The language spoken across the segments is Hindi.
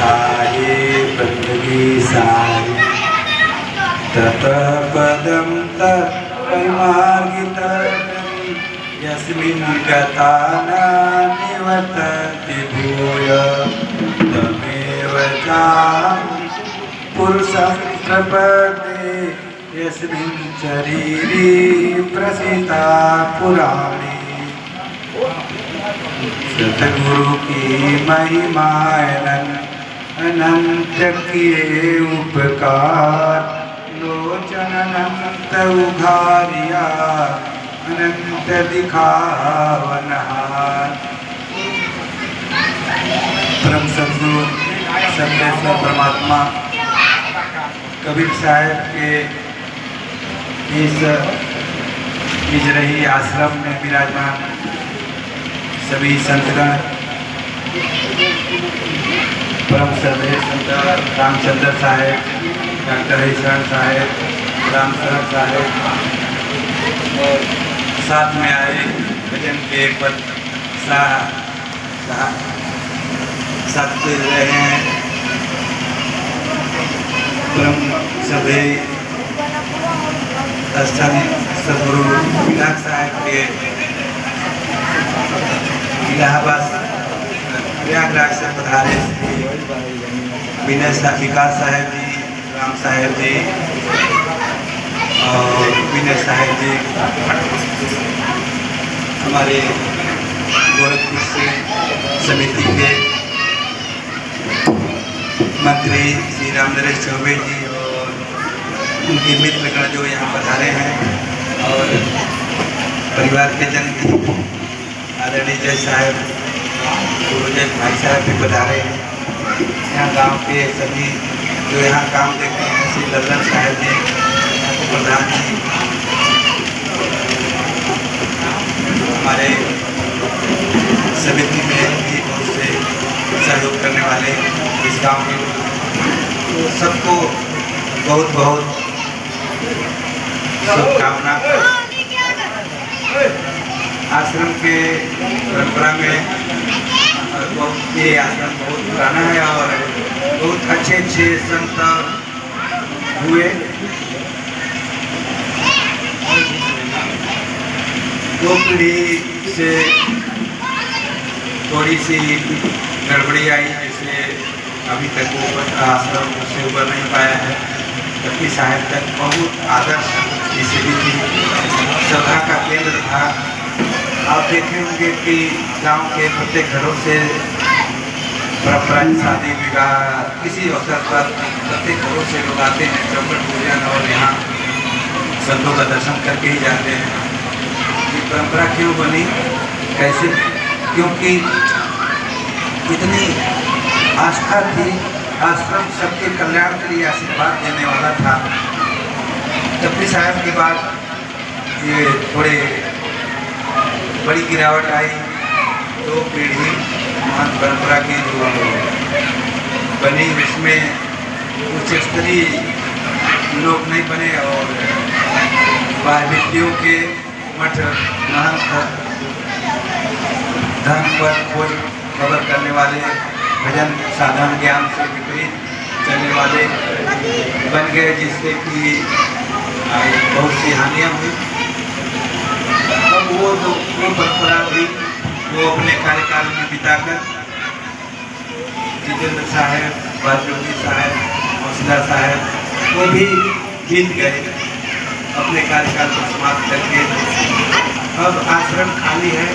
साये बंदगी साये ततः पदं तत्परिमार्गितं यस्मिन् गता न निवर्तन्ति भूय तमेव चाहं पुरुषं प्रपद्ये यस्मिन् शरीरे प्रसिता पुराणी। सतगुरु की महिमा अनंत किए उपकार लोचन अनंत उघारिया अनंत दिखावनहार। परम सद्गुरु सर्वेश्वर परमात्मा कबीर साहब के इस हिजरही आश्रम में विराजमान सभी संतगण, परम श्रद्धेय संत रामचंद्र साहेब, डॉक्टर हरिशरण साहेब, राम शरण साहेब और साथ में आए भजन के पद साथ रहे हैं परम श्रद्धेय स्थानीय सदगुरु विनायक साहेब के इलाहाबाद प्रयागराज से पधारे विनय विकास साहेब जी, राम साहेब जी और विनय साहेब जी, हमारे गोरखपुर से समिति के मंत्री श्री रामनरेश चौबे जी और उनके मित्रगण जो यहाँ पधारे हैं और परिवार के जन आदरणीय जय साहब, गुरुजय भाई साहब भी पधारे हैं। यहाँ गांव के सभी जो यहाँ काम देखते हैं श्री लल्लन साहब जी, प्रधान जी, हमारे समिति में भी बहुत से सहयोग करने वाले इस गांव के लोग, तो सबको बहुत बहुत शुभकामना। आश्रम के परंपरा में ये आश्रम बहुत पुराना है और बहुत अच्छे अच्छे संत हुए। दो पीढ़ी से थोड़ी सी गड़बड़ी आई, जैसे अभी तक वो आश्रम उससे उबर नहीं पाया है। कबीर साहब तक बहुत आदर्श स्थिति थी, सभा का केंद्र था। आप देखे होंगे कि गांव के प्रत्येक घरों से परंपरा शादी विवाह किसी अवसर पर प्रत्येक घरों से लोग आते हैं चौपट पूजन और यहाँ संतों का दर्शन करके ही जाते हैं। ये परंपरा क्यों बनी, कैसे? क्योंकि इतनी आस्था थी, आश्रम सबके कल्याण के लिए आशीर्वाद देने वाला था। कबीर साहब के बाद ये थोड़े बड़ी गिरावट आई, दो पीढ़ी महान परंपरा की जो बनी उसमें उच्च स्तरीय लोग नहीं बने और व्यक्तियों के मठ महंत धर्म पर खोज खबर करने वाले, भजन साधन ज्ञान से विपरीत चलने वाले बन गए, जिससे कि बहुत सी हानियाँ हुई। अब वो परंपरा भी वो अपने कार्यकाल में बिताकर जितेंद्र साहब, बाजोगी साहब, हौसला साहब वो भी जीत गए अपने कार्यकाल को समाप्त करके। अब आश्रम खाली है।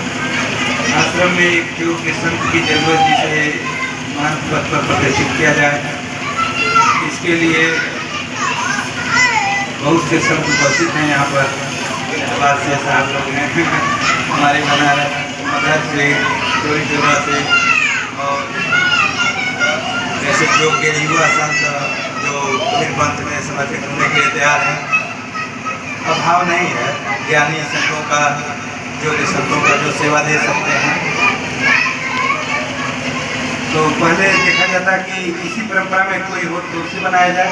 आश्रम में एक योग्य संत की जरूरत, जिसे महंत पद पर प्रदर्शित किया जाए। इसके लिए बहुत से संत उपस्थित हैं यहाँ पर। इलाहाबाद से साहब लोग हैं, हमारे बनारस मदर से, चोरी से और जैसे योग्य युवा संत जो फिर पंथ में समर्पित होने के लिए तैयार हैं। अभाव नहीं है ज्ञानी संतों का, जो सेवा दे सकते हैं। तो पहले देखा जाता कि इसी परंपरा में कोई हो तो उसे बनाया जाए,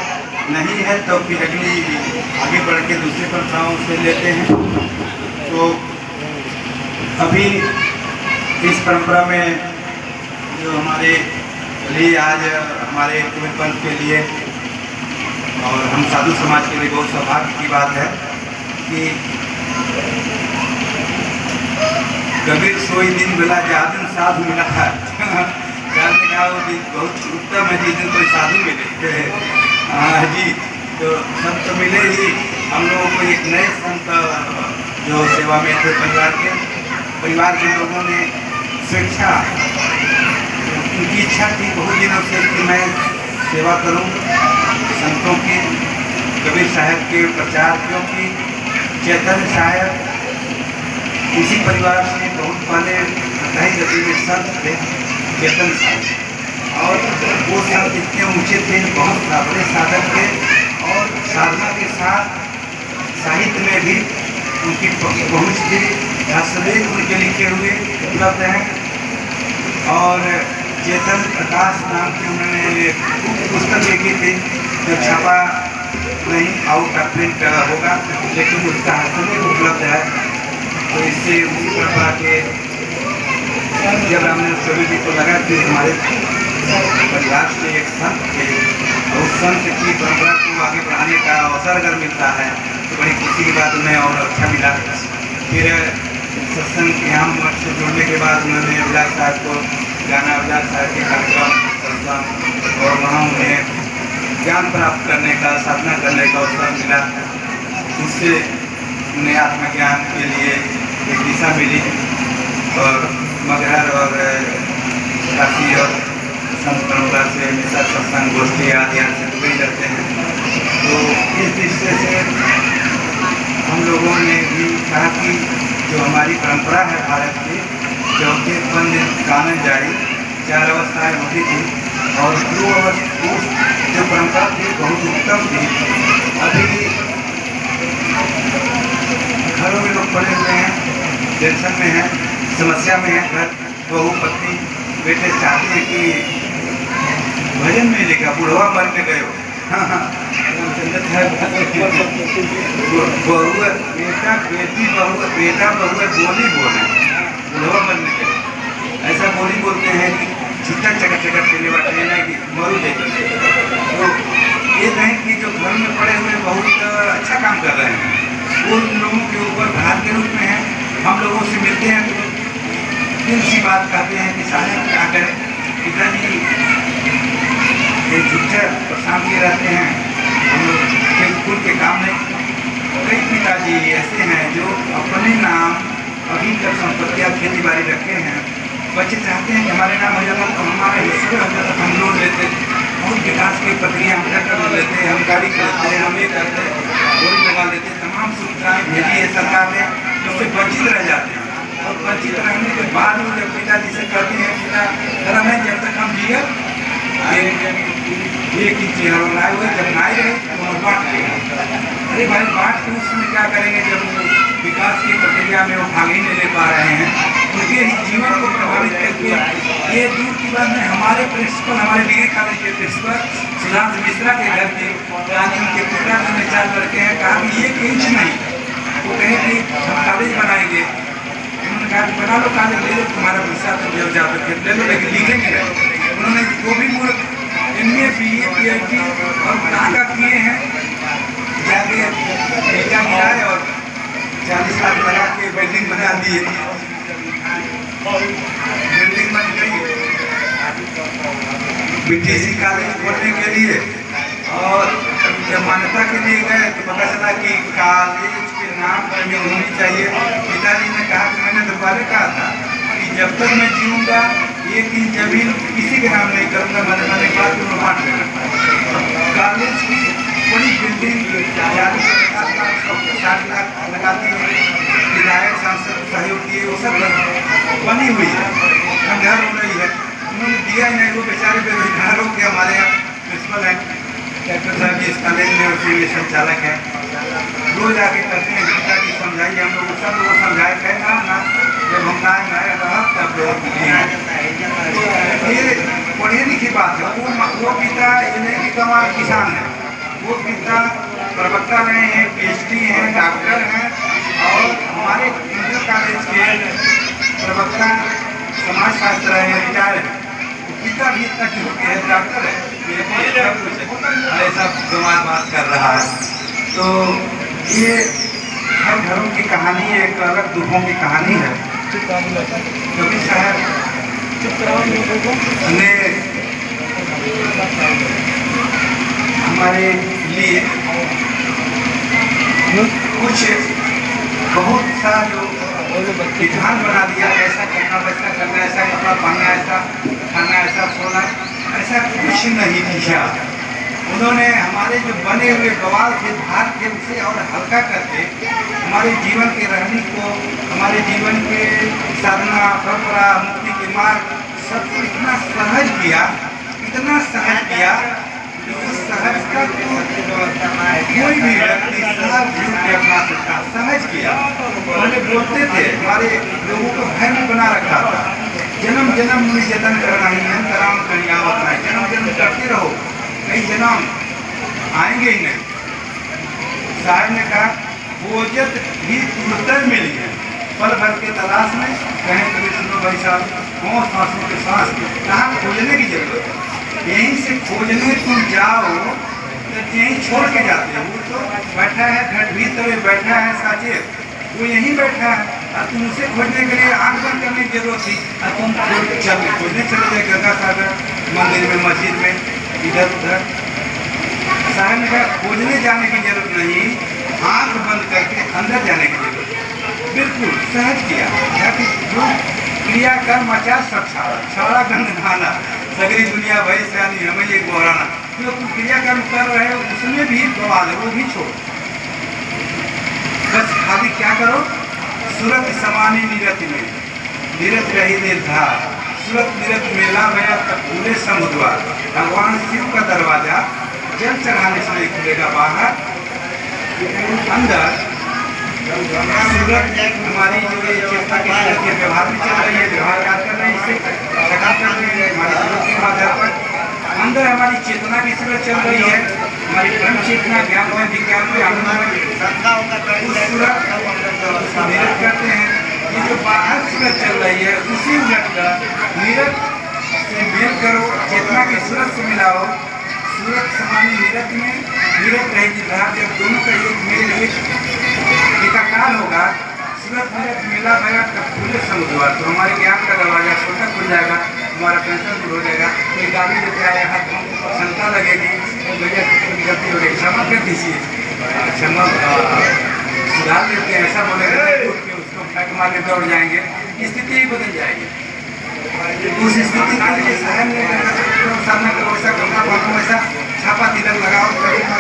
नहीं है तो फिर अगली आगे बढ़ के दूसरी परंपराओं से लेते हैं। तो अभी इस परंपरा में जो हमारे चलिए आज हमारे कुएं के लिए और हम साधु समाज के लिए बहुत सौभाग्य की बात है कि कबीर सोई दिन मिला जादन साधु मिला है। जानने का वो दिन बहुत उत्तम है जिस दिन कोई साधु मिले। हाँ जी, तो संत मिले ही हम लोगों को एक नए संत जो सेवा में थे परिवार के लोगों ने स्वेच्छा, उनकी इच्छा थी बहुत दिनों से कि मैं सेवा करूं संतों की, कबीर साहब के प्रचार, क्योंकि चैतन्य साहब इसी परिवार से बहुत पहले कहीं गति में संत थे चैतन्य साहब, और वो संत इतने ऊंचे थे, बहुत बड़े साधक थे और साधना के साथ साहित्य में भी उनकी पहुँच थी। हस्तलेख उनके लिखे हुए उपलब्ध हैं और चेतन प्रकाश नाम की उन्होंने पुस्तक लिखी थी जो छपा नहीं, आउट ऑफ प्रिंट होगा, लेकिन उसका हस्तलेख उपलब्ध है। तो इससे उसी परंपरा के जब हमने सभी जी को लगा कि हमारे परिवार से एक संत थे और उस संत की परंपरा को आगे बढ़ाने का अवसर अगर मिलता है तो बड़ी खुशी की बात उन्हें और अच्छा मिला। फिर सत्संग के हम से जुड़ने के बाद उन्होंने अभिलाष साहब को गाना, अभिलाष साहब के कार्यक्रम सत्संग, और वहाँ उन्हें ज्ञान प्राप्त करने का, साधना करने का अवसर मिला। उससे उन्हें आत्मज्ञान के लिए एक दिशा मिली और मगहर और काशी और संत परंपरा से हमेशा सत्संग गोष्ठी आदि से जुड़े रहते हैं। तो इस दृष्टि से हम लोगों ने भी कहा कि जो हमारी परंपरा है भारत की, चौथे पंद कानन जारी, 4 अवस्थाएँ होती थी और जो परंपरा थी बहुत उत्तम थी। अभी घरों में लोग पड़े हुए हैं, टेंशन में हैं, समस्या में हैं, घर बहू पत्नी बेटे चाहते हैं कि भजन में लेगा बुढ़वा मन में गए हो। बहू बेटा बेटी बहू बेटा बहू बोली बोले बुढ़वा मन में गए, ऐसा बोली बोलते हैं कि छुट्टा चका पीने वाले ना कि मरु लेकर। तो ये नहीं कि जो घर में पड़े हुए बहुत अच्छा काम कर रहे हैं, उन लोगों के ऊपर भार के रूप में है। हम लोगों से मिलते हैं तो दिल सी बात कहते हैं कि साहब क्या करें, पिताजी एक झुट्ठे परेशान के रहते हैं, हम लोग खेल के काम नहीं। कई पिताजी ऐसे हैं जो अपने नाम अभी तक संपत्तियाँ खेती बाड़ी रखे हैं, बच्चे चाहते हैं कि हमारे नाम हो जाता तो हमारा हिस्सा हो जाता, हम लोन लेते, बहुत विकास की प्रक्रिया हम ट्रैक्टर लेते हैं, हम गाड़ी खरीदते हैं, हम ये करते हैं, बोरी लगा लेते हैं, तमाम सुविधाएं भेजी है सरकार ने, उससे वंचित रह जाते हैं। और वंचित रहने के बाद में जब पिताजी से कहते हैं पिता जरा नहीं, जब तक हम जिए एक ही चेहरा बनाए हुए, जब नाई रहे तो हम बांट देगा। अरे भाई बांट के उस समय क्या करेंगे जब विकास की प्रक्रिया में वो भाग ही नहीं ले पा रहे हैं, उनके ही जीवन को प्रभावित करके। ये दूर की बात में हमारे प्रिंसिपल, हमारे डिग्री कॉलेज के प्रिंसिपल सुधांश मिश्रा के घर के उनके पिता को विचार करके हैं, कहा कि 1 इंच नहीं, वो कहे कि हम कॉलेज बनाएंगे। उन्होंने कहा कि बना लो कॉलेज, ले लो तुम्हारा पैसा तो जब जाओ तो ले लो, लेकिन लिखेंगे नहीं। उन्होंने वो भी मूर्ख MA BA PhD और कहाँ किए हैं, जाके बेटा गिराए और 40 लाख लगा के बिल्डिंग बना दिए, बिल्डिंग बन गई BTC कॉलेज खोलने के लिए। और जब मान्यता के लिए गए तो पता चला कि कॉलेज के नाम पर जमीन होनी चाहिए। पिताजी ने कहा कि मैंने तो पहले कहा था कि जब तक मैं जीऊँगा 1 इंच जमीन किसी के नाम नहीं करूँगा, मैंने कहा कि मैं बांट देना। कॉलेज की बड़ी बिल्डिंग 40-50 लाख 60 लाख लगाती है, विधायक सांसद सहयोग किए, वो सब बनी हुई है, खंडहर हो रही है, उन्होंने दिया ही नहीं। वो बेचारे बेरोजगार हो के हमारे यहाँ प्रिंसिपल हैं डॉक्टर साहब जी, इस कॉलेज में उसके संचालक हैं, रोज आके कहते हैं पिताजी समझाइए, हम लोग सब लोग समझाए थे ना, जब हम आए रहा तब लोग ये पढ़े लिखी बात है। वो पिता ये नहीं कि कमाल किसान है, वो पिता प्रवक्ता रहे हैं, PhD हैं, डॉक्टर हैं और हमारे इंटर कॉलेज के प्रवक्ता समाज शास्त्र रहे हैं, रिटायर हैं। उसका भी इतना क्यों है, डॉक्टर है, ऐसा दिमाग बात कर रहा है। तो ये हर घरों की कहानी है, एक अलग दुखों की कहानी है। कभी साहब ने हमारे लिए कुछ बहुत सा जो विधान बना दिया, ऐसा करना, वैसा करना, ऐसा कपड़ा पहनना, ऐसा खाना, ऐसा सोना, ऐसा कुछ नहीं किया। उन्होंने हमारे जो बने हुए बवाल थे, भार थे, उसे और हल्का करके हमारे जीवन के रहने को, हमारे जीवन के साधना, परंपरा, मुक्ति के मार्ग सबको इतना सहज किया, इतना सहज किया कि उस सहजता को कोई भी व्यक्ति सहज रूप में अपना सकता, सहज किया। पहले बोलते थे, हमारे लोगों को भय में बना रखा था, जन्म जन्म मुनि जतन करना ही अंतराम कहीं आवत नहीं, जन्म जन्म करते रहो, कई जन्म आएंगे ही नहीं। साहब ने कहा बोझत भी तुरंत मिल गए, पल भर के तलाश में कहें कभी सुनो भाई साहब, होश सांसों के सांस कहाँ खोजने की जरूरत है, यहीं से खोजने तुम जाओ तो यहीं छोड़ के जाते हो। वो तो बैठा है घट भीतर बैठा है साचे, वो यहीं बैठा है, और तुम उसे खोजने के लिए आंख बंद करने की जरूरत थी, और तुम खोजने चले जाए गंगा सागर मंदिर में, मस्जिद में, इधर उधर। साहब ने कहा खोजने जाने की जरूरत नहीं, आंख बंद करके अंदर जाने की जरूरत है। बिल्कुल सहज किया, ताकि जो क्रिया कर्म आचार सब छाड़ा गंध खाना, सगरी दुनिया भई सयानी हमें ये गोहराना, जो तुम क्रिया कर्म कर रहे हो उसमें भी बवाल है, वो भी छोड़ो, बस खाली क्या करो, सूरत समानी निरत में, निरत रही निर्धार, सूरत निरत मेला गया तब पूरे समुद्र, भगवान शिव का दरवाजा जल चढ़ाने से नहीं खुलेगा, बाहर अंदर सूरत हमारी जो ये चेतना की सूरत के व्यवहार में चल रही है, व्यवहार याद कर रहे हैं, इससे सका कर रहे हैं हमारी सूरत के आधार पर। अंदर हमारी चेतना की सूरत चल रही है, हमारी ब्रह्म चेतना, ज्ञान में, विज्ञान में, आनंद में, उस सूरत उसको निरत करते हैं। ये जो बाहर सूरत चल रही है उसी उलट कर निरत से मेल करो, चेतना की सूरत से मिलाओ, सूरत समानी निरत में, निरत रहेगी धार, जब दोनों का एक मेल एकाकार होगा, सूरत निरत मेला भया तब पूरे समुद्र, तो हमारे ज्ञान का दरवाजा छोटा खुल जाएगा, हमारा टेंशन दूर हो जाएगा। कोई गाली देते आए हाथ हमको क्षमता लगेगी, तो भैया कुछ गलती हो गई क्षमा कर दीजिए, क्षमा सुधार देते हैं, ऐसा बोलेगा उसको फैक मारने दौड़ जाएंगे, स्थिति ही बदल जाएगी। उस स्थिति के लिए शहर में सामने करो, वैसा कपड़ा पहनो, वैसा छापा तिलक लगाओ, वैसा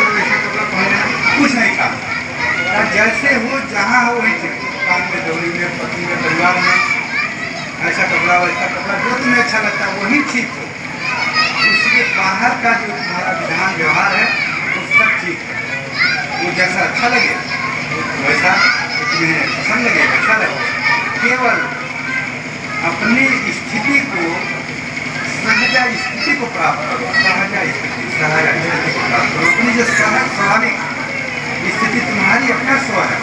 कपड़ा पहने, कुछ नहीं कहा, जैसे हो जहाँ हो वही चीज, कान में, डोरी में, पत्नी में, परिवार में, ऐसा कपड़ा वैसा कपड़ा, जो तुम्हें अच्छा लगता है वही ठीक हो। उसके बाहर का जो तुम्हारा विधान व्यवहार है वो सब ठीक है, वो जैसा अच्छा लगे वैसा तुम्हें पसंद लगे वैसा लगे, केवल अपनी स्थिति को, सहजा स्थिति को प्राप्त करो, सहजा स्थिति को प्राप्त करो, अपनी जो स्वाभाविक स्थिति तुम्हारी अपना स्व है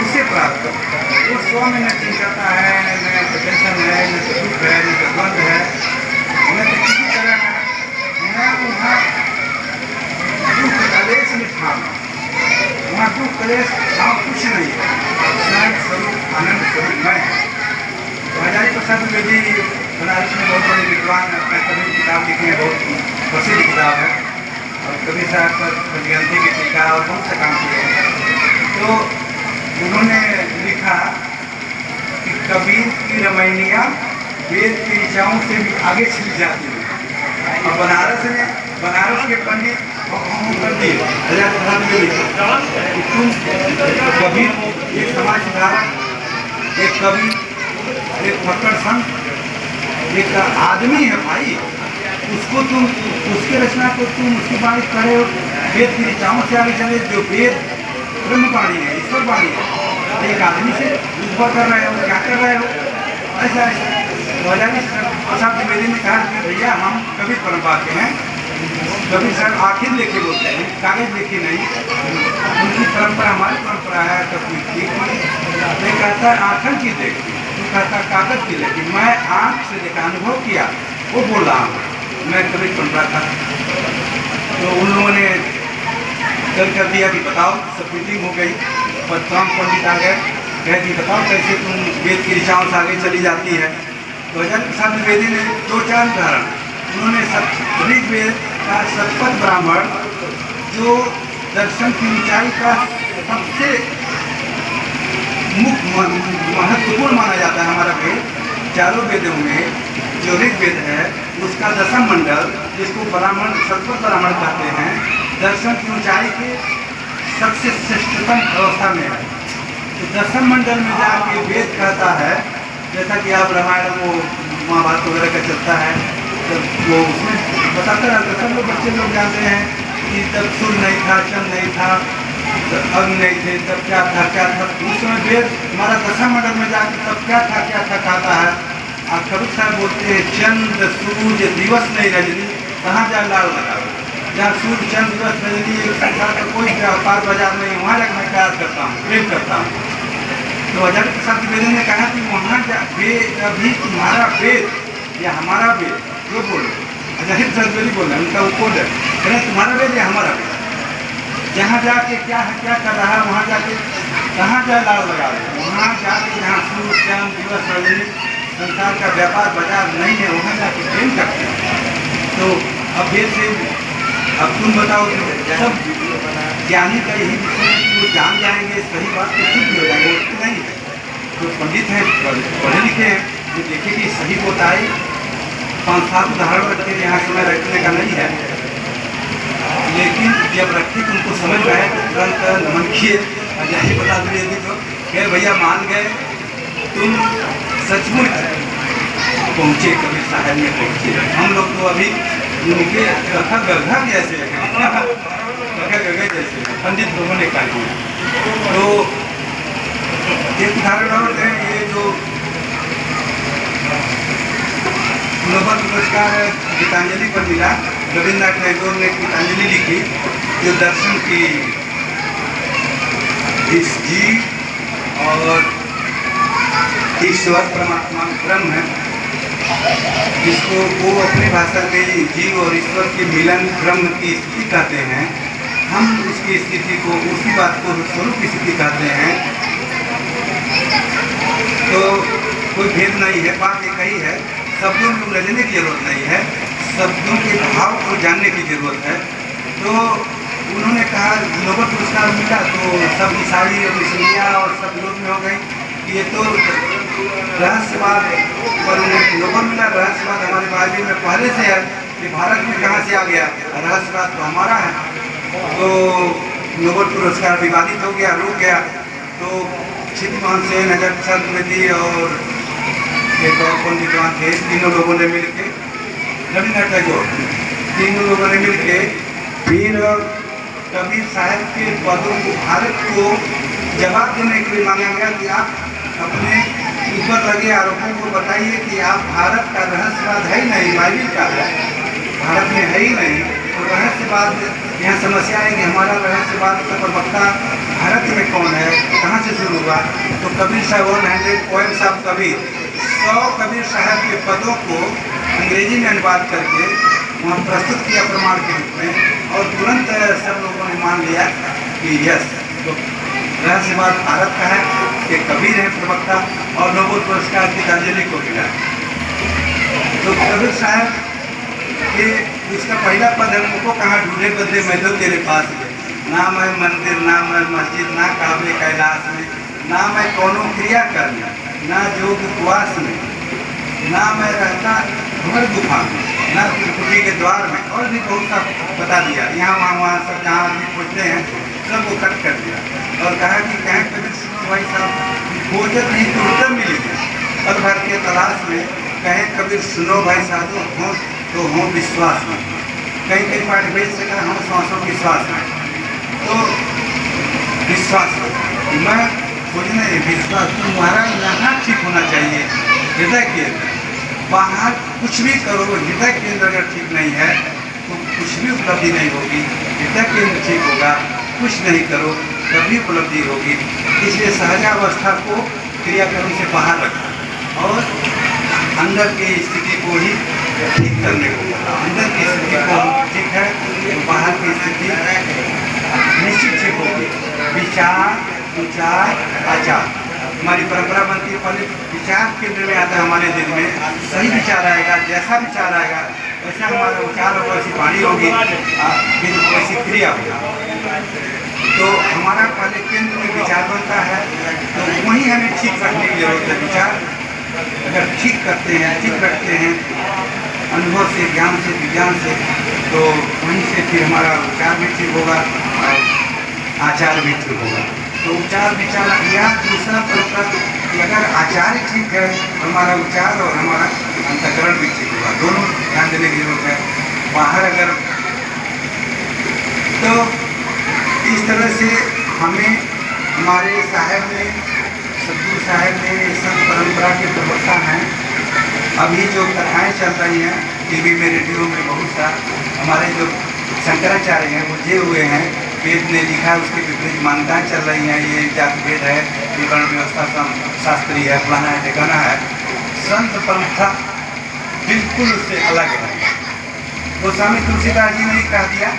उसे प्राप्त करो। वो स्व में न चिंता है, न टेंशन है, न दुख है, न द्वंद है, न तो किसी तरह का, न वहाँ दुख कलेश में ठाम, वहाँ दुख कलेश ठाम कुछ नहीं है, शांत स्वरूप आनंद स्वरूप मैं है। हजारी प्रसाद द्विवेदी बनारस में बहुत बड़े विद्वान, अपने कभी किताब लिखी है, बहुत प्रसिद्ध किताब है, और कभी साहब पर जयंती की टीका और बहुत से काम किए हैं। तो उन्होंने लिखा कि कबीर की रमैनियाँ वेद की ऋचाओं से भी आगे चली जाती है, और बनारस के पंडित हजार प्रसाद में लिखा कि तुम कबीर एक समाज सुधारक, एक कवि, एक फक्कड़ संत, एक आदमी है भाई, उसको तुम, उसके रचना को तुम, उसकी बाणी पढ़े हो, वेद की ऋचाओं से आगे चले, जो वेद ब्रह्म बाणी है, ईश्वर बाणी है, एक आदमी से ऊपर कर रहे हो, क्या कर रहे हो, ऐसा प्रसाद द्विवेदी ने कहा कि भैया हम कभी परंपरा के हैं, कभी सर आखिर लेके बोलते हैं, कागज लेके नहीं, उनकी परंपरा हमारी परंपरा है, तकनीकी नहीं कहता है आंखन की देखी, तो कहता कागज की, लेकिन मैं आँख से देखा, अनुभव किया, वो बोल रहा हूँ। मैं कभी सुन रहा था, तो उन लोगों ने तय कर दिया कि बताओ, सब मीटिंग हो गई, परशुराम पंडित आ गए, कहे कि बताओ कैसे तुम वेद की ऋचाओं से आगे चली जाती है। तो आचार्य प्रसाद द्विवेदी ने 2-4 उदाहरण, उन्होंने ऋग्वेद का शतपथ ब्राह्मण, जो दर्शन की ऊंचाई का सबसे महत्वपूर्ण माना जाता है हमारा वेद, चारों वेदों में जो ऋग्वेद है उसका दशम मंडल, जिसको ब्राह्मण शतपथ ब्राह्मण कहते हैं, दर्शन की ऊंचाई के सबसे श्रेष्ठतम अवस्था में है। तो दशम मंडल में जाके वेद कहता है, जैसा कि आप रामायण को महाभारत वगैरह का चलता है, तो वो उसमें बताता रहता है, सब लोग बच्चे लोग जानते हैं कि तब सूर्य नहीं था, चंद्र नहीं था, अग्नि नहीं थे, तब क्या था उस समय वेद हमारा दशम मंडल में जाकर तब क्या था कहता है। और कबीर साहब बोलते हैं, चंद्र सूर्य दिवस नहीं रजनी, कहाँ जा लाल लगाओ, जहाँ सूर्य चंद्र दिवस रजनी संसार का कोई व्यापार बाजार नहीं, वहाँ जाकर मैं प्यार करता हूँ, प्रेम करता हूँ। तो आचार्य प्रसाद द्विवेदी ने कहा कि वहाँ अभी तुम्हारा वेद या हमारा वेद जो बोलो, आचार्य प्रसाद द्विवेदी बोल रहे हैं, उनका वो कोड है, कहना तुम्हारा वेद या हमारा वेद, जहाँ जाके क्या है क्या कर रहा है, वहाँ जाके कहाँ जा लाल लगा रहे, वहाँ जाके जहाँ सूर्य चंद्र दिवस रजनी संसार का व्यापार बाजार नहीं है, वहाँ जाके प्रेम करते हैं। तो अब वेद से अब तुम बताओ, सब ज्ञानी का यही विषय है कि वो जान जाएंगे सही बात तो कुछ भी हो जाएंगे, उसकी नहीं है। तो पंडित हैं, पढ़े लिखे हैं, जो देखे कि सही बताए, 5-7 उदाहरण रखते, यहाँ समय रखने का नहीं है, लेकिन जब रखते तो उनको समझ में आए तो तुरंत नमन किए, अजय बता दिए तो कहे भैया मान गए, तुम सचमुच पहुँचे, कबीर साहब में पहुँचे। हम लोग तो अभी उनके कथा गरघा जैसे जैसे पंडित लोगों ने कहा। तो एक उदाहरण और है, ये जो नोबेल पुरस्कार गीतांजलि पर मिला, रविन्द्रनाथ टैगोर ने गीतांजलि लिखी, जो दर्शन की इस जीव और ईश्वर परमात्मा ब्रह्म है, जिसको वो अपनी भाषा में जीव और ईश्वर के मिलन ब्रह्म की स्थिति कहते हैं, हम उसकी स्थिति को, उसी बात को स्वरूप की स्थिति कहते हैं। तो कोई भेद नहीं है, बात एक ही है, शब्दों में उलझने की जरूरत नहीं है, शब्दों के भाव को जानने की जरूरत है। तो उन्होंने कहा नोबेल पुरस्कार मिला तो सब ईसाई और मुस्लिमिया और सब लोग में हो गई, ये तो रहस्यवाद पर उन्हें नोबेल मिला। रहस्यवाद हमारे बाइबल में पहले से है, कि भारत में कहाँ से आ गया, रहस्यवाद तो हमारा है। तो नोबेल पुरस्कार विवादित हो गया, रुक गया। तो चित्तमोहन सेन, आचार्य प्रसाद द्विवेदी और एक और कौन विद्वान थे, तीनों लोगों ने मिलकर, रविन्द्रनाथ टैगोर, तीनों लोगों ने मिलकर फिर कबीर साहब के पदों को, भारत को जवाब देने के लिए मांगा गया कि आप अपने ऊपर लगे आरोपों को बताइए कि आप भारत का रहस्यवाद है ही नहीं, बाइबल का है, भारत में है ही नहीं। तो रहस्यवाद, यहाँ समस्या है कि हमारा रहस्यवाद का प्रवक्ता भारत में कौन है, कहाँ से शुरू हुआ। तो कबीर साहब 100 पोएम्स ऑफ कबीर, 100 कबीर साहब के पदों को अंग्रेजी में अनुवाद करके वहाँ प्रस्तुत किया प्रमाण के रूप में, और तुरंत सब लोगों ने मान लिया कि यस, तो रहस्यवाद भारत का है, कि कबीर है प्रवक्ता, और नोबेल पुरस्कार गीतांजलि को मिला। तो कबीर साहब के उसका पहला पद है, उनको कहा ढूंढे बदले मैं तो तेरे पास गए, ना मैं मंदिर, ना मैं मस्जिद, ना काबे कैलाश में, ना मैं कोनो क्रिया करना, ना योग उपवास में, ना मैं रहता घर गुफा में, ना त्रिपुटी के द्वार में, और भी बहुत सा बता दिया। यहाँ वहाँ सब जहाँ आदमी पूछते हैं सब वो कट कर दिया, और कहा कि कहें कबीर सुनो भाई साहब, खोजत नहीं तो उत्तर मिलेगी, पल भर के तलाश में, कहें कबीर सुनो भाई साधु, हों तो हों विश्वास में, कहीं पाठ भेज सका हम सांसों विश्वास में। तो विश्वास मैं खोजना है, विश्वास तुम्हारा यहाँ ठीक होना चाहिए, हृदय केंद्र, बाहर कुछ भी करो, हृदय केंद्र अगर ठीक नहीं है तो कुछ भी उपलब्धि नहीं होगी। हृदय केंद्र ठीक होगा, कुछ नहीं करो तभी उपलब्धि होगी। इसलिए सहजावस्था को क्रियाक्रम से बाहर रखा और अंदर की स्थिति को ही ठीक करने को बोला। अंदर की स्थिति को ठीक है तो बाहर की स्थिति निश्चित ठीक होगी। विचार, विचार, आचार, हमारी परंपरा बनती है। पहले विचार केंद्र में आता है हमारे दिल में, सही विचार आएगा, जैसा विचार आएगा वैसा हमारा विचार होगा, वैसी वाणी होगी, फिर वैसी क्रिया होगी। तो हमारा पहले केंद्र में विचार बनता है, तो वहीं हमें ठीक रखने की जरूरत है। विचार अगर ठीक करते हैं, ठीक रखते हैं अनुभव से, ज्ञान से, विज्ञान से, तो वहीं से फिर हमारा विचार भी ठीक होगा और आचार भी ठीक होगा। तो विचार, विचार या दूसरा परंपरा कि अगर आचार ठीक है हमारा विचार और हमारा अंतःकरण भी ठीक होगा। दोनों ध्यान देने की जरूरत है। बाहर अगर तो इस तरह से हमें हमारे साहब ने, सतगुरु साहब ने संत परंपरा के प्रवक्ता हैं। अभी जो कथाएं चल रही हैं टीवी में, रेडियो में, बहुत सा हमारे जो शंकराचार्य हैं वो जे हुए हैं, वेद ने लिखा है उसके विपरीत मान्यताएं चल रही हैं। ये जाति भेद है, विवरण व्यवस्था शास्त्रीय है, फलाना है, ठिकाना है। संत परंपरा बिल्कुल उससे अलग है। गोस्वामी तुलसीदास जी ने कह दिया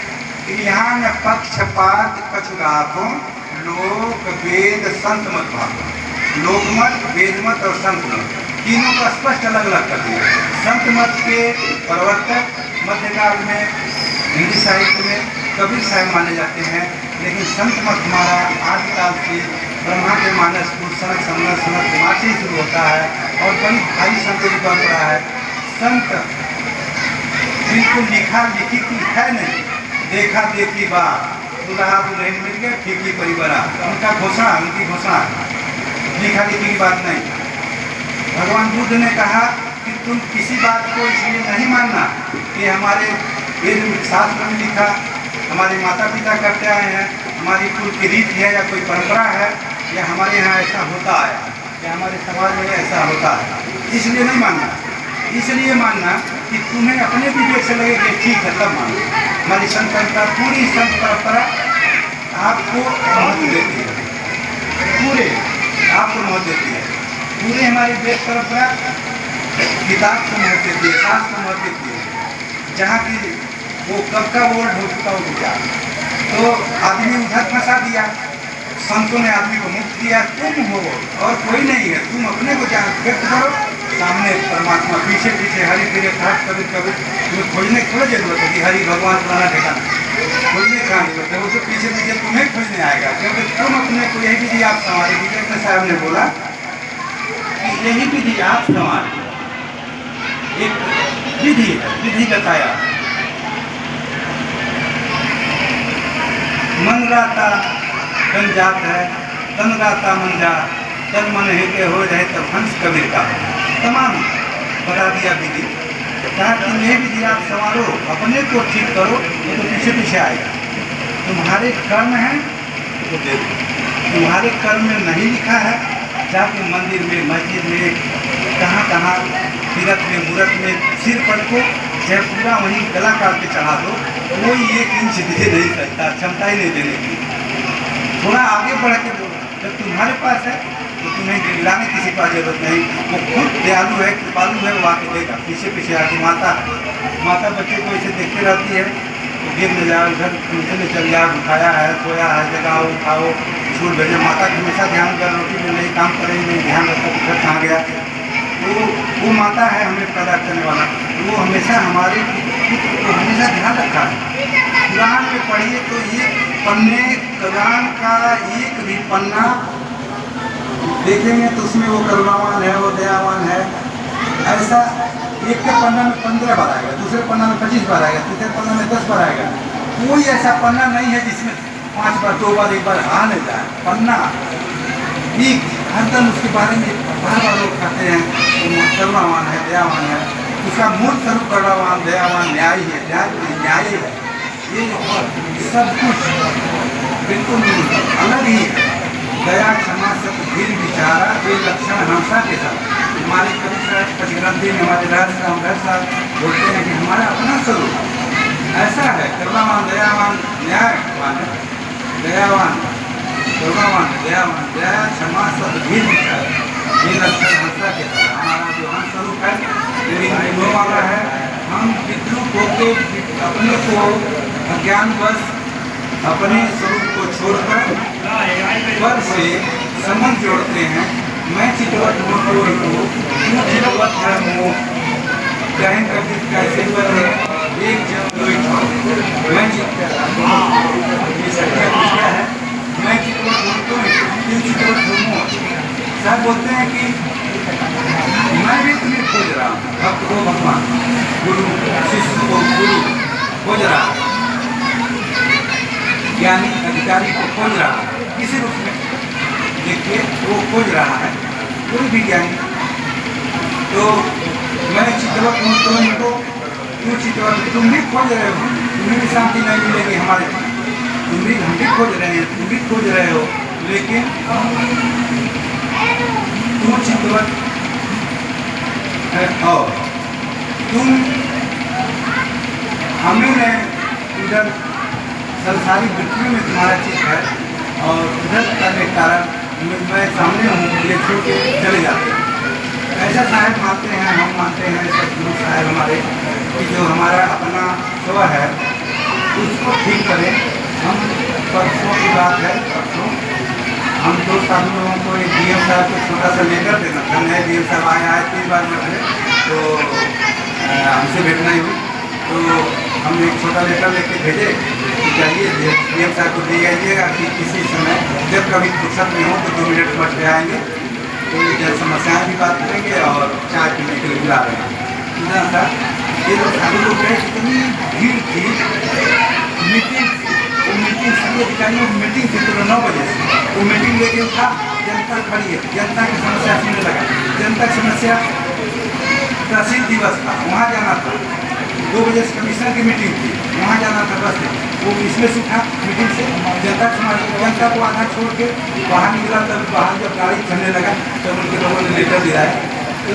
कि यहाँ न पक्षपात कछुगाथों, लोक वेद संत मत भागो। लोक मत, वेद मत और संत मत, तीनों का स्पष्ट अलग अलग कर दिया। संत मत के प्रवर्तक मध्यकाल में हिंदी साहित्य में कबीर साहब माने जाते हैं, लेकिन संत मत हमारा आदिकाल से ब्रह्मा के मानस पुरुष सनक कुमार से ही शुरू होता है और बड़ी भारी संतों की परंपरा है। संत बिल्कुल लिखा लिखी की है नहीं, देखा देखी बात, दुल्हा दुल्हन मिल गए फीकी परिवारा, उनका घोषणा, उनकी घोषणा, लिखा लिखी की बात नहीं। भगवान बुद्ध ने कहा कि तुम किसी बात को इसलिए नहीं मानना कि हमारे वेद शास्त्र में लिखा, हमारे माता पिता करते आए हैं, हमारी कुल की रीत है या कोई परंपरा है, या हमारे यहाँ ऐसा होता है, या हमारे समाज में ऐसा होता है, इसलिए नहीं मानना। इसलिए मानना कि तुम्हें अपने विवेक से लगे कि ठीक है तब मानो। हमारी संत परंपरा, पूरी संत परंपरा आपको महत्व देती है, पूरे आपको महत्व देती है। पूरे हमारी वेद परंपरा किताब को महत्व देती है, शास्त्र को महत्व देती है। जहाँ की वो कब का वर्ड हो चुका वो विचार, तो आदमी उधर फंसा दिया, संतों ने आदमी को मुक्त किया, तुम हो और कोई नहीं है, तुम अपने को जान व्यक्त करो, सामने परमात्मा, पीछे पीछे हरि फिरे खाट कभी कभी, तुम्हें खोजने की थोड़ी जरूरत है कि हरि भगवान पुराना ठिकाना, खोजने की जरूरत है, वो तो पीछे पीछे तुम्हें खोजने आएगा, क्योंकि तुम अपने को यही विधि आप संवारे। विजय साहब ने बोला कि यही विधि आप संवारे, एक विधि है, विधि बताया। मन राता तन जात है, तन राता मन जा, तन मन है के हो जाए तब हंस कबीर का, तमाम बता दिया विधि। कहा कि यह विधि आप संवारो, अपने को ठीक करो, ये तो पीछे पीछे आएगा। तुम्हारे कर्म हैं तो देखो, तुम्हारे कर्म में नहीं लिखा है, जाके मंदिर में, मस्जिद में, कहाँ कहाँ तीरथ में, मूर्त में सिर पटको, चाहे पूरा वहीं गला काट के चढ़ा दो, कोई एक इंच दे नहीं सकता, क्षमता ही नहीं देने की। थोड़ा आगे बढ़ के बोलो, जब तुम्हारे पास है तो तुम्हें गिराने किसी का जरूरत नहीं, वो खुद दयालु है, कृपालु है, वो आके देगा। पीछे पीछे आके माता बच्चे को ऐसे देखते रहती है, तो गिर न जाओ, इधर नीचे में चल जाओ, उठाया है, सोया है, जगाओ, उठाओ, स्कूल भेजो। माता की हमेशा ध्यान कर, रोटी में नहीं काम करेगी, नहीं ध्यान रखो घर कहाँ गया। वो माता है हमें पैदा करने वाला, वो हमेशा हमारे को हमेशा ध्यान रखा है। कुरान में पढ़िए तो ये पन्ने, कुरान का एक भी पन्ना देखेंगे तो उसमें वो करुणावान है, वो दयावान है, ऐसा एक के पन्ना में 15 बार आएगा, दूसरे पन्ना में 25 बार आएगा, तीसरे पन्ना में 10 बार आएगा। कोई ऐसा पन्ना नहीं है जिसमें 5 बार, 2 बार, 1 बार आ नहीं जाए। पन्ना एक हरदम उसके बारे में बार बार लोग कहते हैं वो करुणावान है, दयावान है। उसका मूल स्वरूप करुणावान, दयावान, न्यायी है, न्यायी है। ये सब कुछ बिल्कुल अलग ही है। दया, क्षमा, सत्य, धीर, विचारा, ये लक्षण हंसा के साथ हमारे कवि साहब पचग्रंथी में, हमारे राज साहब बोलते हैं कि हमारा अपना स्वरूप ऐसा है, करुणावान, दयावान, न्यायवान, दयावान, करुणावान, दयावान, दया, क्षमा, सत्य, धीर, विचारा, ये लक्षण हंसा के साथ हमारा जो हंस स्वरूप है, ये वाला है। हम विद्रुप होकर अपने को अज्ञानवश अपने स्वरूप को छोड़कर पर से संबंध जोड़ते हैं। मैं चितवत हूँ तो तू चितवत है मोह, कहें कभी कैसे बने एक जन दो मैं चितवत है, मैं चितवत हूँ तो तू चितवत हूँ मोह। सब बोलते हैं कि मैं भी तुम्हें खोज रहा हूँ, भक्त को भगवान, गुरु शिष्य को गुरु खोज रहा है, ज्ञानी अधिकारी को खोज रहा है। किसी रूप में देखिए वो खोज रहा है, कोई भी ज्ञानी। तो मैं चितवत हूँ तो इनको तू चितवत, तुम भी खोज रहे हो, तुम्हें भी शांति नहीं मिलेगी हमारे पास, तुम भी हम भी खोज रहे हैं, तुम भी खोज रहे हो, लेकिन तू चितवत और तुम हमें ने इधर संसारी वृत्तियों में तुम्हारा चित्त है और उधर करने के कारण मैं सामने हूँ, ये छोड़ के चले जाते हैं। ऐसा साहब मानते हैं, हम मानते हैं सदगुरु साहब हमारे कि जो हमारा अपना स्व है उसको ठीक करें। हम परसों की बात है, परसों हम दो साधु लोगों को एक डीएम साहब को छोटा सा लेटर देना था। नए डीएम साहब आए 3 बार बैठे, तो हमसे भेजना ही हुई, तो हम एक छोटा लेटर लेके भेजे कि चाहिए डीएम साहब को दे आइएगा कि किसी समय जब कभी फुर्सत में हो तो 2 मिनट बैठ के आएंगे, तो जन समस्याएँ भी बात करेंगे और चाय पीने के लिए बुला रहे हैं। सर ये लोग साधु लोग गए, कितनी भीड़ थी, मीटिंग सभी अधिकारियों की मीटिंग थी तो 9 बजे से वो मीटिंग लेके उठा, जनता खड़ी है, जनता की समस्या सुनने लगा। जनता की समस्या तहसील दिवस था, वहाँ जाना था, 2 बजे से कमिश्नर की मीटिंग थी, वहाँ जाना था बस से। वो इसमें से उठा मीटिंग से, जनता को आधा छोड़ के बाहर निकला। तब बाहर जब गाड़ी चलने लगा तो उनके लोगों ने लेटर दिया है, तो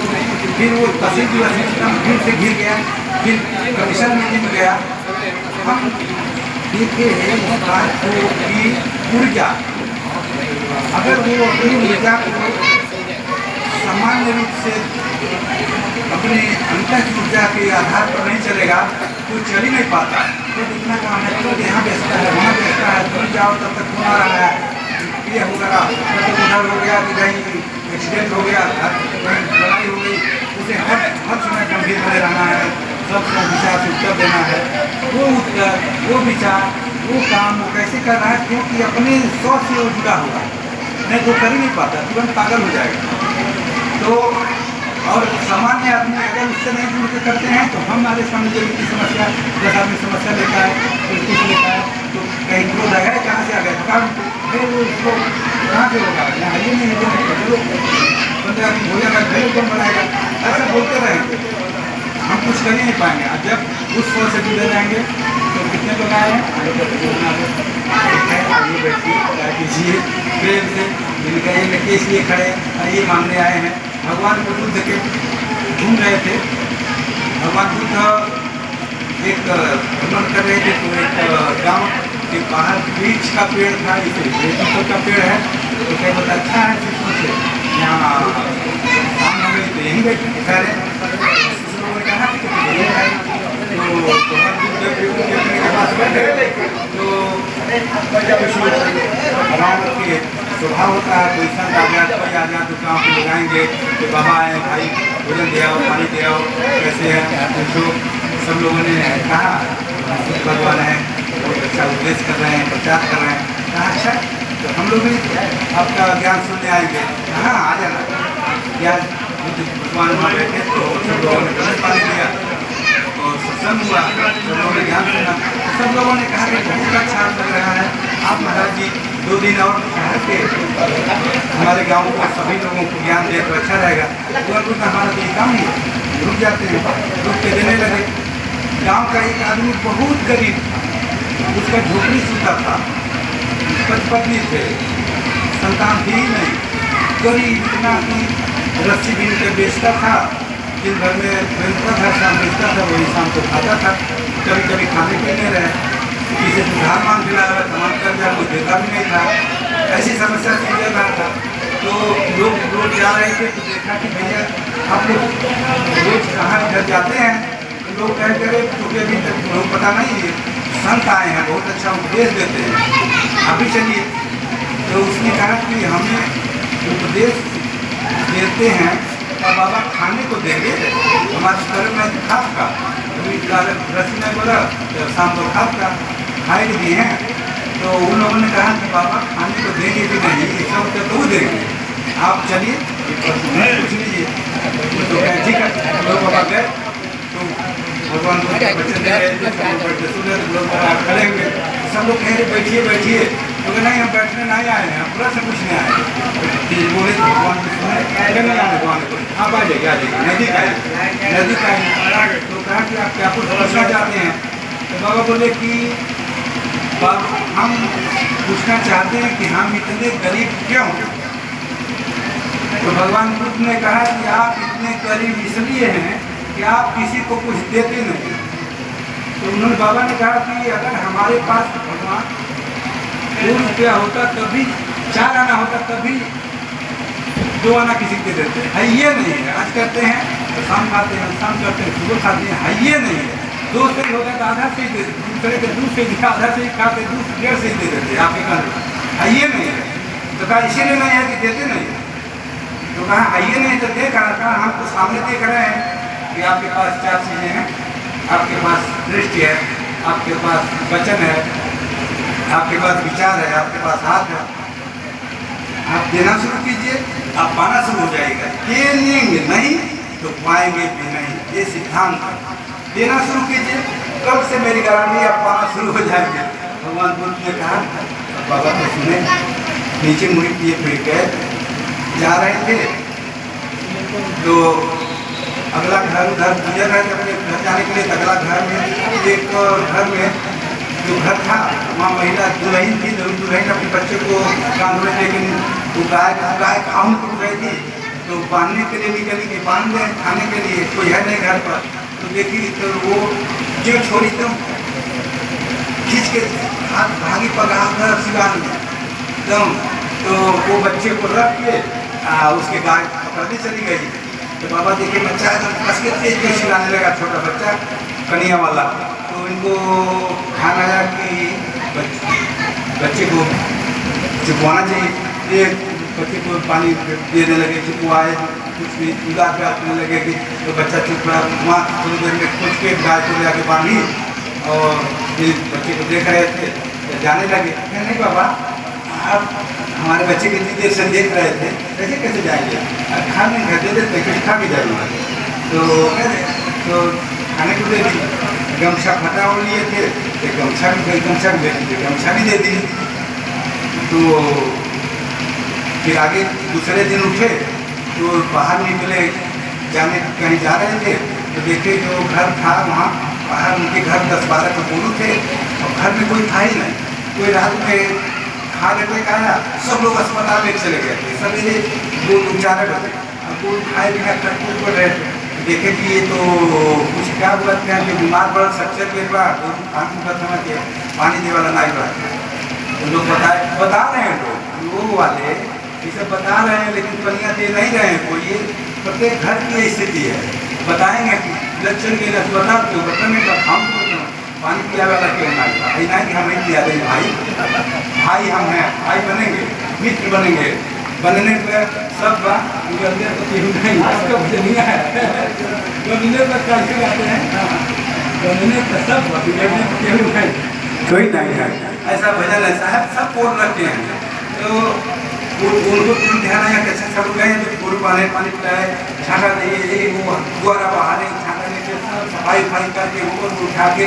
फिर वो तहसील दिवस फिर से घिर गया, फिर कमिश्नर मीटिंग में गया। हम देखे इस बात को कि ऊर्जा, अगर वो अपनी ऊर्जा को सामान्य रूप से अपने अंतर की ऊर्जा के आधार पर नहीं चलेगा तो चल ही नहीं पाता। तो इतना काम है, तो यहाँ बेचता है, वहाँ बेचता है, तुम जाओ तब तक फोन आ रहा है, ये हो गया, तो उधर हो गया कि कहीं एक्सीडेंट हो गया, कहीं लड़ाई हो गई, उसे हर समय गंभीर बने रहना है, सब विचार से उत्तर देना है। वो उत्तर, वो विचार, वो काम वो कैसे कर रहा है, क्योंकि अपने स्व से वो जुड़ा हुआ है, नहीं तो कर ही नहीं पाता, तुरंत पागल हो जाएगा। तो और सामान्य आदमी अगर उससे नहीं जुड़ के करते हैं तो हमारे सामने जो की समस्या, 10 आदमी समस्या लेता है, कोई कुछ लेता है, तो कहीं क्रोध आ गए, कहाँ से आ गए, कारण फिर वो उसको कहाँ से होगा, यहाँ ये नहीं है, 15 आदमी भोजन है, फिर कौन बनाएगा, ऐसा बोलते रहेंगे, हम कुछ कर ही नहीं पाएंगे। जब उस स्व से जुड़े रहेंगे तो कितने लोग आए हैं, आइए बैठिए, क्या कीजिए प्रेम से, जिनका ये लड़के इसलिए खड़े ये मांगने आए हैं। भगवान को बुद्ध के घूम रहे थे, भगवान बुद्ध एक भ्रमण कर रहे थे, तो एक गांव के बाहर वृक्ष का पेड़ था, इसे पीपल का पेड़ है, तो कहीं बहुत अच्छा है, शिष्यों से यहाँ काम हो गई तो यहीं बैठे ठहरे। लोगों ने कहा कि तो भगवान बुद्ध के पास बैठे, तो गाँव के स्वभाव होता है, कोई संत आ गया, कोई आ गया तो गाँव के लोग आएंगे कि बाबा आए भाई, भोजन दे आओ, पानी दे आओ, कैसे है पूछो। सब लोगों ने कहा भगवान है, बहुत अच्छा उपदेश कर रहे हैं, प्रचार कर रहे हैं, कहा अच्छा तो हम लोग भी आपका ज्ञान सुनने आएंगे। हाँ आ जाना, ज्ञान भगवान वहाँ बैठे तो सब लोगों ने गलत पानी दिया और सत्संग हुआ, सब लोगों ने ज्ञान सुना। सब लोगों ने कहा कि बहुत अच्छा लग रहा है, आप महाराज जी 2 दिन और ठहर के हमारे गाँव को सभी लोगों को ज्ञान दे तो अच्छा रहेगा। तो हमारा तो ये काम नहीं है, रुक जाते हैं, रुक के देने लगे। गांव का एक आदमी बहुत गरीब था, उसका झोपड़ी सूता था, 5 पत्नी थे, संतान थी ही नहीं, गरीब इतना कि रस्सी बीन के बेचता था, दिन भर में बेचता था, शाम बेचता था, वही शाम को खाता था। कभी कभी खाने पीने रहे, किसी से उधार मांग दिला रहा, तमाम कर्जा कोई देता भी नहीं था, ऐसी समस्या से चल रहा था। तो लोग रोज जा रहे थे तो देखा कि भैया आप लोग रोज कहाँ घर जाते हैं, लोग कह करे क्योंकि अभी तक लोग पता नहीं है, संत आए हैं, बहुत अच्छा उपदेश देते हैं, अभी चलिए। तो उसने कहा कि हमें उपदेश देते हैं और बाबा खाने को देंगे, हमारे घर में खाद का रस्सी में बोला तो शाम को खाद का खाए दिए हैं। तो उन लोगों ने कहा कि बाबा खाने को देंगे कि नहीं, इस वक्त तो देंगे, आप चलिए पूछ लीजिए। तो ठीक है, लोग बाबा गए तो भगवान को खड़े हुए, सब लोग कह रहे बैठिए बैठिए, तो नहीं हम बैठने नहीं आए हैं, हम पूरा से पूछने आए हैं। बोले भगवान को सुने नहीं आए, भगवान को आप आ जाइए, आ जाइए, नज़दीक आइए, नज़दीक आइए। तो कहा कि आप क्या कुछ पूछना चाहते हैं? तो बाबा बोले कि हम पूछना चाहते हैं कि हम इतने गरीब क्यों? तो भगवान बुद्ध ने कहा कि आप इतने गरीब इसलिए हैं कि आप किसी को कुछ देते नहीं। तो उन्होंने बाबा ने कहा कि अगर हमारे पास भगवान 2 रुपया होता तभी 4 आना होता तभी 2 आना किसी को देते हैं, ये नहीं है। आज करते हैं तो शाम खाते हैं, शाम करते हैं सुबह खाते हैं, ये नहीं है। 2 से ही होता तो आधा से ही दे देते, दूसरे के दूध से ही आधा से ही खाते, 1.5 से ही दे देते आपके कहने, ये नहीं है। तो कहा इसीलिए नहीं है कि देते नहीं है। तो कहा आइए नहीं तो देख रहा था, हम तो सामने देख रहे हैं कि आपके पास 4 चीज़ें हैं, आपके पास दृष्टि है, आपके पास वचन है, आपके पास विचार है, आपके पास हाथ है। आप देना शुरू कीजिए, आप पाना शुरू हो जाएगा। देंगे नहीं तो पाएंगे भी नहीं, ये सिद्धांत है। देना शुरू कीजिए, कब से मेरी गारंटी आप पाना शुरू हो जाएंगे। भगवान बुद्ध ने कहा, बाबा तो सुने, नीचे मुड़ी किए फिर गए, जा रहे थे तो अगला घर उधर गुजर रहे थे अपने घर जाने के लिए। अगला घर में एक घर में जो घर था वहाँ महिला दुल्हन थी, दुल्हन अपने बच्चे को कान में, लेकिन वो गाय खाऊं टूट रही थी, तो बांधने के लिए निकली कि बांध दें खाने के लिए, कोई है नहीं घर पर। तो देखी तो वो जो छोड़ी तो खींच के हाथ भागी पकड़ा कर सिवान में एकदम, तो वो बच्चे को रख के उसके गाय पकड़ने चली गई। तो बाबा देखिए बच्चा एकदम कस के तेज तेज चिल्लाने लगा, छोटा बच्चा कन्हैया वाला। तो इनको ध्यान आया कि बच्चे को चुपवाना चाहिए। एक बच्चे को पानी देने लगे, चुपवाए, कुछ भी उदार पे आने लगे कि तो बच्चा चुप रहा। वहाँ थोड़ी देर में खुद के गाय को जाके बांधी और फिर बच्चे को देख रहे थे, तो जाने लगे। नहीं बाबा, आप हमारे बच्चे कितनी देर से देख रहे थे, कैसे कैसे जाएंगे, खाने घर दे देते कुछ खा के जाएंगे। तो खाने को दे दी, गमछा फटा हो लिए थे, एक गमछा भी दे दी, गमछा भी दे दी। तो फिर आगे दूसरे दिन उठे तो बाहर निकले, जाने कहीं जा रहे थे तो देखे जो घर था वहाँ बाहर उनके घर 10-12 कपूर थे और घर में कोई था ही नहीं। कोई रात में खाने पे खाया, सब लोग अस्पताल में चले गए थे, सवेरे 2-4 बजे। अब वो खाए बिना कटपुर पर रहे थे, देखे कि ये तो कुछ क्या हुआ था कि बीमार पड़ सक्सेस के बाद पानी दे वाला नहीं रहा। तो लोग बता रहे हैं, लोग वो वाले ये सब बता रहे हैं, लेकिन पनिया दे नहीं रहे हैं कोई। ये प्रत्येक घर की स्थिति है, बताएंगे कि लक्षण के अस्पताल क्यों बताने का, हम पानी पिया वाला क्यों नहीं कि हम नहीं पिया देंगे भाई हम हैं, भाई बनेंगे, मित्र बनेंगे, बनने पर सब बात नहीं है, बनने पर कैसे आते हैं, बनने पर सब कोई नहीं है। ऐसा भजन ऐसा है, सब बोल रखे हैं। तो उनको ध्यान आया कि अच्छा सब गए तो पूरे पानी पिलाए, छाटा दिए, वो द्वारा बाहर छाटा लेके सफाई करके ऊपर उठा के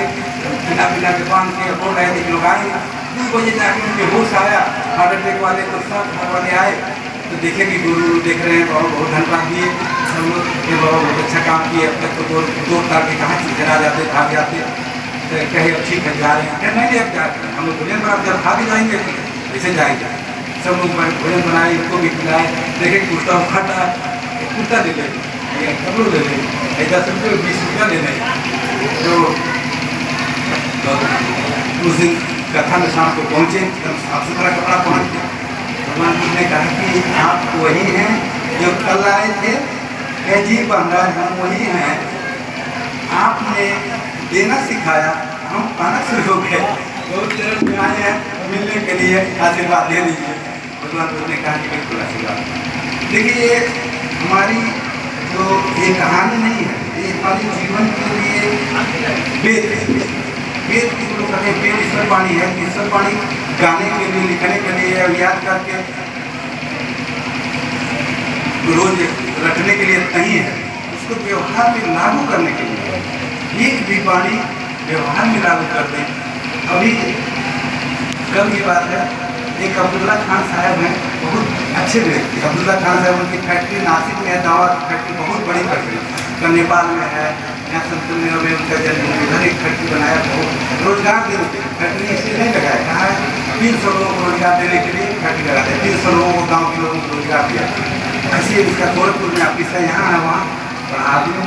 बिना के बांध के बोल रहे थे लोग आए। 2 बजे जाके उनके होश आया, हार्ट अटैक वाले तो सब घर वाले आए तो देखे कि गुरु देख रहे हैं, बहुत बहुत धन्यवाद दिए सब लोग कि बाबा बहुत अच्छा काम किए। अब तक तो दो तार के कहाँ से चला जाते भाग जाते, तो कहे अब ठीक है जा रहे हैं, नहीं अब जाते हैं हम लोग भोजन बना, जब खा के जाएंगे ऐसे जाएंगे। सब लोग भोजन बनाए, उनको भी खिलाए, देखे कुर्ता फटा, कुर्ता दे देंगे, कपड़ों दे देंगे, 10 रुपये 20 रुपया दे देंगे। तो उस दिन कथा में शाम को पहुँचे, साफ सुथरा कपड़ा पहन के भगवान बुद्ध ने कहा कि आप वही हैं जो कल आए थे, जी महाराज हम वही हैं, आपने देना सिखाया, हम पाना शुरू हो गए। बहुत चरण में आए हैं मिलने के लिए, आशीर्वाद दे दीजिए। भगवान बुद्ध ने कहा कि बिल्कुल आशीर्वाद। देखिए ये हमारी जो ये कहानी नहीं है, ये हमारे जीवन के लिए वेद है। वेद की जो कहते हैं वेद ईश्वर वाणी है। ईश्वर वाणी गाने के लिए, लिखने के लिए और याद करके रोज रखने के लिए नहीं है, उसको व्यवहार में लागू करने के लिए एक भी वाणी व्यवहार में लागू कर दें। अभी कल की बात है, एक अब्दुल्ला खान साहब हैं, बहुत अच्छे व्यक्ति। अब्दुल्ला खान साहब उनकी फैक्ट्री नासिक में है, दवा की फैक्ट्री बहुत बड़ी फैक्ट्री, तो नेपाल में है। यहाँ संतुल में उनका जन्म, इधर एक फैक्ट्री बनाया, बहुत रोजगार देने के लिए फैक्ट्री इसलिए नहीं लगाया, कहा है 300 लोगों को रोजगार देने के लिए फैक्ट्री लगाते हैं। 300 लोगों को, गाँव के लोगों को रोजगार दिया। ऐसे उसका गोरखपुर में ऑफिस है, यहाँ है, वहाँ पढ़ा दिया।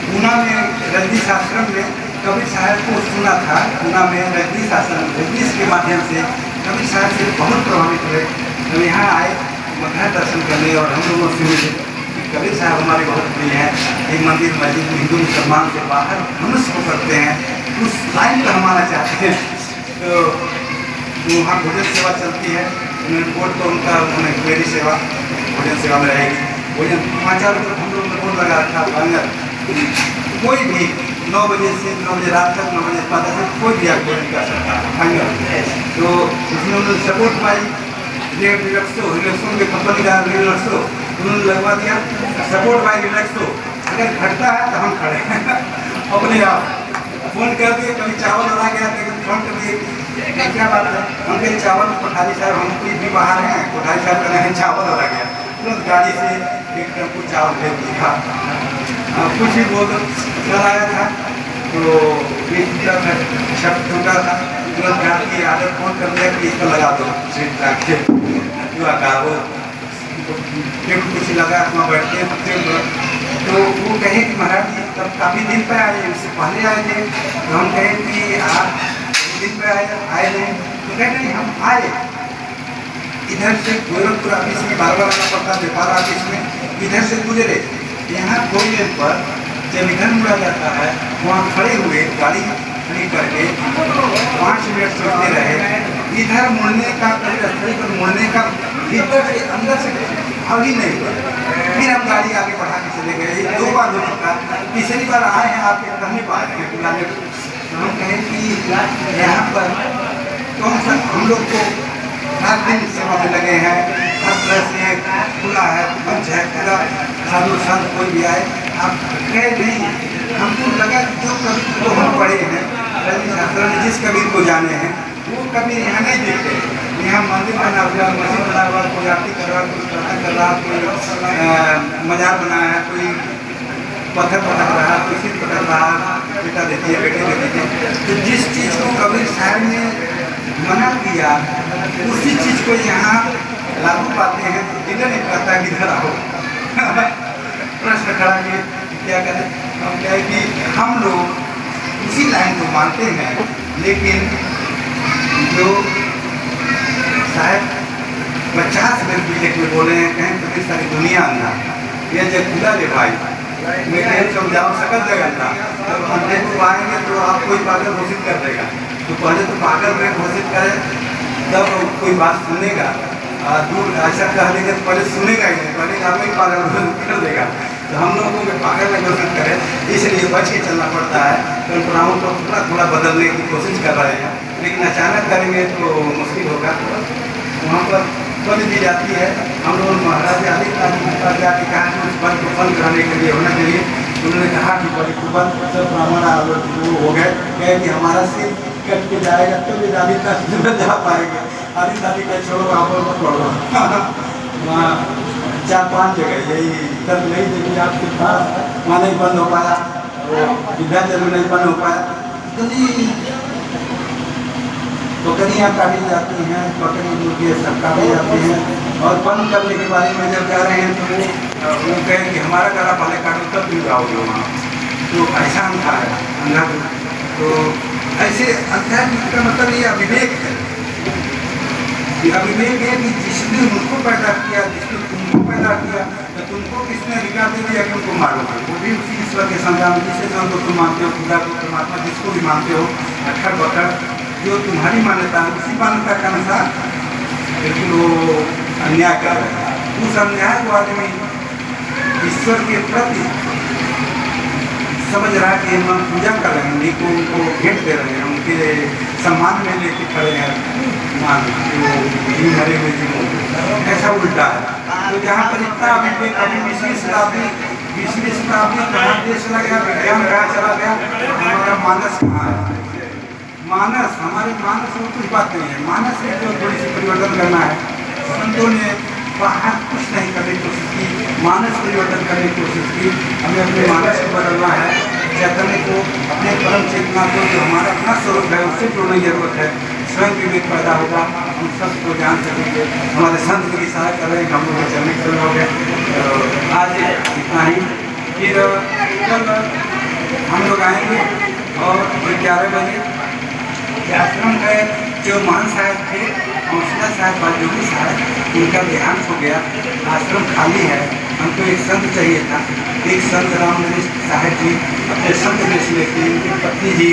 पूना में रजनीश आश्रम में कबीर साहब को सुना था। पूना में रजनीश आश्रम, रजनीश के माध्यम से कबीर साहब से बहुत प्रभावित हुए। जब यहाँ आए मगर दर्शन करने और हम लोगों से मिले, कबीर साहब हमारे बहुत प्रिय हैं। एक मंदिर मस्जिद हिंदू मुसलमान से बाहर मनुष्य को करते हैं, उस लाइन पर हम आना चाहते हैं। तो वहाँ भोजन सेवा चलती है, बोर्ड तो उनका उन्होंने मेरी सेवा भोजन सेवा में रहेगी। भोजन 5 रुपये हम लोग ने बोर्ड लगा रखा। कोई भी 9 बजे से 9 बजे रात तक, 9 बजे 5 से कोई भी आप भोजन कर सकता है फाइनल। तो उसमें उन्होंने सपोर्ट पाई, रिलैक्सो के कंपनी का रिलैक्सो उन्होंने लगवा दिया। सपोर्ट बाय रिलैक्सो, अगर घटता है तो हम खड़े हैं अपने आप। फोन कर दिए, कभी चावल आ गया तो फोन कर दिए, क्या बात है, हम कहीं चावल कोठारी साहब, हम कोई भी बाहर हैं, कोठारी साहब कहना है चावल आ गया, तुरंत गाड़ी से एक टेम्पो चावल भेज दिया। कुछ ही बहुत चल आया था, तो एक शब्द टूटा था, तुरंत गाड़ी की आदत फोन कर दिया कि इसको लगा दो सीट रख के, वो कुछ लगा अपना बैठते। तो वो कहे कि महाराज जी तब काफ़ी दिन पे आए, उससे पहले आए थे। तो हम कहें कि आप दिन पे आए नहीं, तो कहे नहीं हम आए। इधर से गोरखपुर ऑफिस में बार आना पड़ता, नेपाल ऑफिस में इधर से गुजरे, यहाँ कोई लेन पर जब इधर मुड़ा जाता है, वहाँ खड़े हुए गाड़ी खड़ी करके 5 मिनट सोचते रहे। इधर मुड़ने का, कभी पर मुड़ने का भीतर से अंदर से अभी नहीं हुआ। फिर हम गाड़ी आगे बढ़ा के चले गए। 2 बार हो चुका, तीसरी बार आए हैं, आपके कहने पा रहे हैं बुलाने। तो हम कहें कि यहाँ पर कौन सा हम लोग को हर दिन सेवा में लगे हैं, हर तरह से खुला है, मंच है पूरा, साधु संत कोई भी आए, आप कहे नहीं। हमको लगा जो कबीर को हम पढ़े हैं, जिस कबीर को जाने हैं, वो कबीर यहाँ नहीं दिखते। यहाँ मंदिर बना हुआ, मस्जिद बना हुआ, कोई आरती कर रहा, कोई प्रार्थना कर रहा, कोई मजार बनाया है, कोई पत्थर पटक रहा, कोई सिर पटक रहा, बेटा देखिए, बेटे देखिए। तो जिस चीज़ को कबीर साहब ने मना किया, उसी चीज़ को यहाँ लागू पाते हैं। इधर नहीं कहता कि इधर आओ प्रश्न खड़ा किए क्या करें। हम क्या है कि हम लोग उसी लाइन को मानते हैं, लेकिन जो शायद 50 मिनट पीछे में बोले हैं, कहें तो सारी दुनिया अंदर ये जब खुला ले भाई, मैं कहें समझाओ सकल जगह था। जब अंधे को आएंगे तो आप कोई पागल घोषित कर देगा, तो पहले तो पागल में घोषित करे तब कोई बात सुनेगा। दूर ऐसा कह देगा तो पहले सुनेगा ही नहीं, पहले आप ही पागल घोषित कर देगा। तो हम लोगों को पागल में घोषित करें, इसलिए बच के चलना पड़ता है। परंपराओं को थोड़ा थोड़ा बदलने की कोशिश कर रहे हैं, लेकिन अचानक करेंगे तो मुश्किल होगा। वहाँ पर बल दी जाती है। हम लोग महाराज आदि पास जाके कहा कि उस बल को बंद कराने के लिए होना चाहिए। उन्होंने कहा कि बल को बंद, सब ब्राह्मण हो गए, कहे कि हमारा सिर कट के जाएगा तो भी दादी का जा पाएंगे। आदि दादी का छोड़ो, आप लोग पढ़ो। वहाँ 4-5 जगह यही इधर नहीं देखिए आपके पास, वहाँ नहीं बंद हो पाया, विद्याचल नहीं बंद हो पाया। बकरियाँ काटी जाती हैं, बकरी मुर्गी सब काटी जाती हैं। और बंद करने के बारे में जब जा रहे हैं तो वो कहें कि हमारा गला पहले काटो तब भी जाओगे वहाँ। तो ऐसा अंधा है, अंधा। तो ऐसे अध्यात्म का मतलब ये अविवेक है। ये अविवेक है कि जिसने उनको पैदा किया, जिसने तुमको पैदा किया, तो तुमको किसने अधिकार दे दिया कि उनको मारो? वो भी उसी ईश्वर के संतान, जिसे जो तुम मानते हो, खुदा को, परमात्मा जिसको भी मानते हो, अक्षर बखर जो तुम्हारी मान्यता है, उसी मान्यता के अनुसार बिल्कुल वो अन्याय कर रहा है। उस अन्याय को आदमी ईश्वर के प्रति समझ रहा है कि हम पूजा कर रहे हैं, उन्हीं को उनको भेंट दे रहे हैं, उनके सम्मान में लेके खड़े हैं, मान जी मरे हुए जीवों, ऐसा उल्टा है। तो जहाँ पर इतना अभी 20वीं शताब्दी कहाँ देश चला गया, विज्ञान कहाँ चला गया, हमारा मानस कहाँ है? मानस, हमारे मानस में कुछ बात नहीं है। मानस में जो थोड़ी सी परिवर्तन करना है, संतों ने बाहर कुछ नहीं करने की कोशिश की, मानस परिवर्तन करने की कोशिश की। हमें अपने मानस को बदलना है, चैतन्य को, अपने परम चेतना को, जो हमारा अपना स्वरूप है, उससे जोड़ने की जरूरत है। स्वयं विवेक पैदा होगा, हम सबको जान सकेंगे। हमारे संत की सहायता कर रहे हैं, हम लोग चलने शुरू हो गए। तो आज इतना ही, फिर कल हम लोग आएंगे और 11 बजे आश्रम में जो महान साहब थे, हौसला साहब बाजूरी साहब, उनका देहांत हो गया, आश्रम खाली है। हमको एक संत चाहिए था, एक संत रामनरेश साहब जी अपने संत वेश में थे, उनकी पत्नी जी